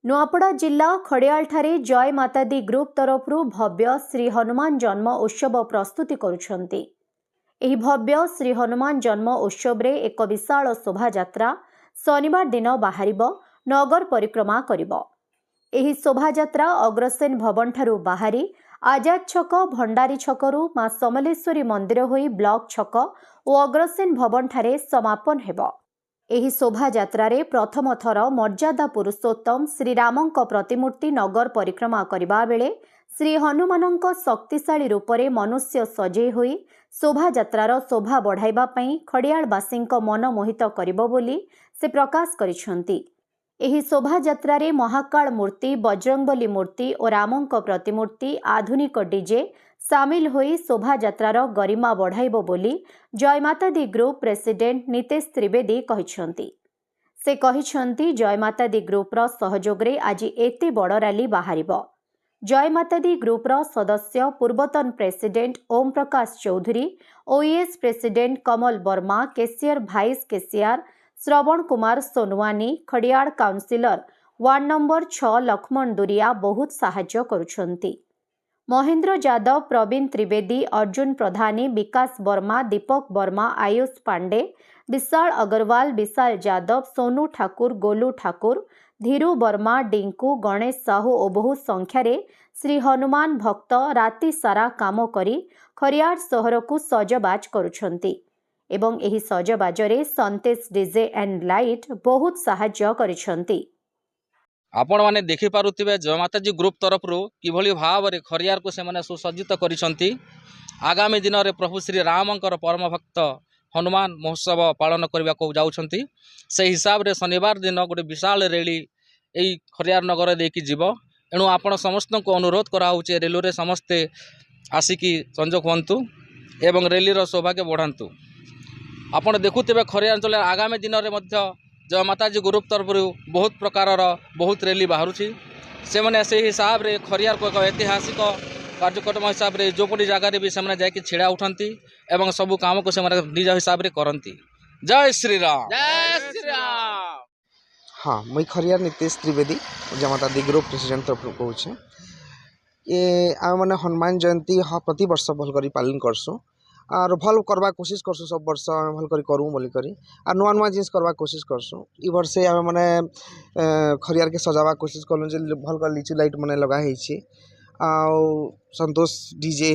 नुआपड़ा जिला खड़ियाल ठारे जय मातादी ग्रुप तरफरु भव्य श्री हनुमान जन्म उत्सव प्रस्तुति करुछंती। एही भव्य श्री हनुमान जन्म उत्सव रे एक विशाल शोभा यात्रा शनिवार दिन बाहरिबो नगर परिक्रमा करिबो। एही शोभा यात्रा अग्रसेन भवन ठारू बाहरी आजाद छक भंडारी छकरू मां समलेश्वरी मंदिर होई ब्लॉक छक और अग्रसेन भवन ठारे समापन हेबो। एही शोभा यात्रा रे प्रथम थर मर्यादा पुरुषोत्तम श्रीरामंक प्रतिमूर्ति नगर परिक्रमा करिबा बेले श्री हनुमानंक शक्तिशाली रूपरे मनुष्य सजेई होई शोभा यात्रार शोभा बढ़ाइबा पई खड़ियालवासींक मन मोहित करिबो बोली से प्रकाश करिसंती। एही शोभा यात्रा रे महाकाल मूर्ति बजरंगबली मूर्ति और रामंक प्रतिमूर्ति आधुनिक डीजे सामिल होई शोभा यात्रार गरिमा बढ़ाइबो बोली जय मातादी ग्रुप प्रेसिडेंट नितेश त्रिवेदी कहिसंती। से कहिसंती जय मातादी ग्रुपर सहयोग रे आज एते बड़ रैली बाहरिबो। जय मातादी ग्रुपर सदस्य पूर्वतन president Om Prakash Chaudhary, OES president Kamal Verma, cashier vice cashier Shravan Kumar Sonwani, Khariar councillor ward number 6 Laxman Duria बहुत साहाय्य करुछंती। महेंद्र यादव, प्रवीण त्रिवेदी, अर्जुन प्रधानी, विकास वर्मा, दीपक वर्मा, आयुष पांडे, विशाल अग्रवाल, विशाल यादव, सोनू ठाकुर, गोलू ठाकुर, धीरू वर्मा, डिंकू, गणेश साहू और बहु संख्यार श्री हनुमान भक्त राति सारा काम करी खरियार सहर को सजबाज करुछंती एवं एही सजबाजरे संतेश डीजे एंड लाइट बहुत साहाय्य करिसंती। आपण माने देखि पारुथिबे जय माताजी ग्रुप तरफरु किभली भाव रे खरियार को से माने सुसज्जित करिसंती। आगामी दिन रे प्रभु श्री रामंकर परम भक्त हनुमान महोत्सव पालन करबा को जाउछंती। से हिसाब रे शनिवार दिन गोटे विशाल रैली एई खरियार नगर देकी जीवो। एणु आपण समस्त को अनुरोध करा होचे रेलवे रे समस्ते आसिकी संजोग हंतु एवं रैली रो सौभाग्य बढ़ांतु। आपण देखुथिबे खरियार अंचल आगामी दिन रे मध्य जय माताजी ग्रुप तरफ बहुत प्रकार बहुत रैली बाहर से मैंने से हिसाब रे खरियार को एक ऐतिहासिक कार्यक्रम हिसाब रे जो कोटी जगह भी से जाकि छिड़ा उठंती एवं सब काम को से निज हिसाब रे करंती। जय श्री राम, जय श्री राम। हाँ, मुई खरियार नितेश त्रिवेदी जय मातादी ग्रुप प्रेसिडेंट तरफ कहूँ। ये आम मैंने हनुमान जयंती प्रति वर्ष भल कर पालन करसुँ और भल करवा कोशिश करसुँ। सब वर्ष भल कर करूँ बोली करी आ नुआ नुआ जिनिस करवा कोशिश करसुँ। ई वर्ष आम मैंने खरियार के सजावा कोशिश करूँ जे भल कर लिचु लाइट मैंने लगा है आ संतोष डीजे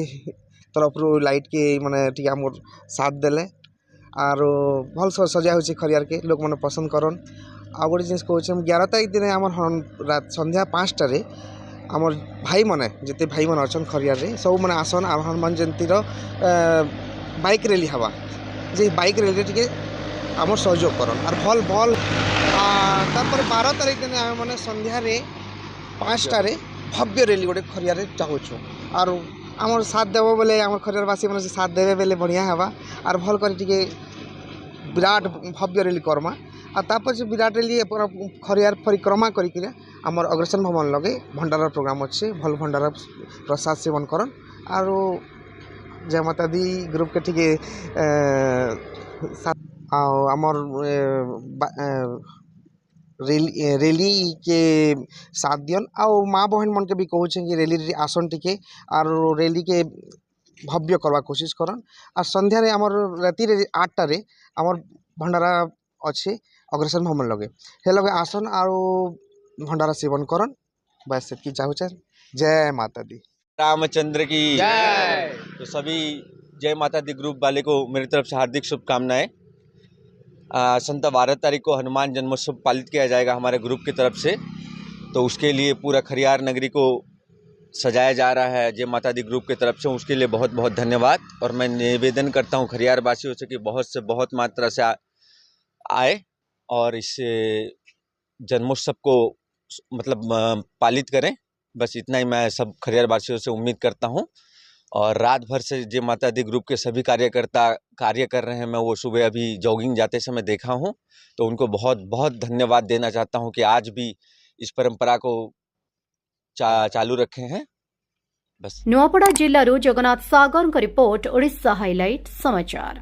तरफ लाइट के मैंने टी आमर साथ देले आर भल सजा हो खरियार के लोक मैंने पसंद करन। आ गोटे जिनिस कहूँ 11 तारीख दिन आम रात संध्या 5टार आमर भाई माने जिते भाई माने अच्छा खरियार रे सब मैंने आसन आ हनुमान जयंती बाइक रैली हवा जे बाइक रैली टिके आमर सहयोग करन और भल भल। तापर 12 तारीख दिन आम मैंने संध्यार 5टार भव्य रैली गोटे खरियार रे चाहूँ और आमर साथ देव बेले आम खरियारवासी मैंने साथ देवे बेले बढ़िया हवा और भल कर टिके विराट भव्य रैली करमा। आ तापर से विराट रैली खरियार परिक्रमा करिके आमर अग्रसेन भवन लगे भंडार प्रोग्राम अच्छे भल भंडार प्रसाद सेवन करन और जय मातादी ग्रुप के टिके आमर रैली के साथ दियन आ माँ बहन मन के भी कहूँ कि रैली आसन टिके और रैली के भव्य करवा कोशिश करन। आ संध्यारे आमर राति 8टार आमर भंडारा अच्छे अग्रसेन भवन लगे हे लगे आसन और भंडारा सेवन करन। बस की चाहूँ। जय माता दी, रामचंद्र की जय। तो सभी जय माता दी ग्रुप वाले को मेरी तरफ से हार्दिक शुभकामनाएं। संता 12 तारीख को हनुमान जन्मोत्सव पालित किया जाएगा हमारे ग्रुप की तरफ से। तो उसके लिए पूरा खरियार नगरी को सजाया जा रहा है जय माता दी ग्रुप की तरफ से। उसके लिए बहुत बहुत धन्यवाद। और मैं निवेदन करता हूँ खरियार वासियों से कि बहुत से बहुत मात्रा से आए और इस जन्मोत्सव को मतलब पालित करें। बस इतना ही मैं सब खरियार वासियों से उम्मीद करता हूं। और रात भर से जय माता दी ग्रुप के सभी कार्यकर्ता कार्य कर रहे हैं। मैं वो सुबह अभी जॉगिंग जाते समय देखा हूं, तो उनको बहुत बहुत धन्यवाद देना चाहता हूं कि आज भी इस परंपरा को चालू रखे हैं। बस। नुआपड़ा जिल्लारू जगन्नाथ सागर रिपोर्ट, ओडिशा हाइलाइट समाचार।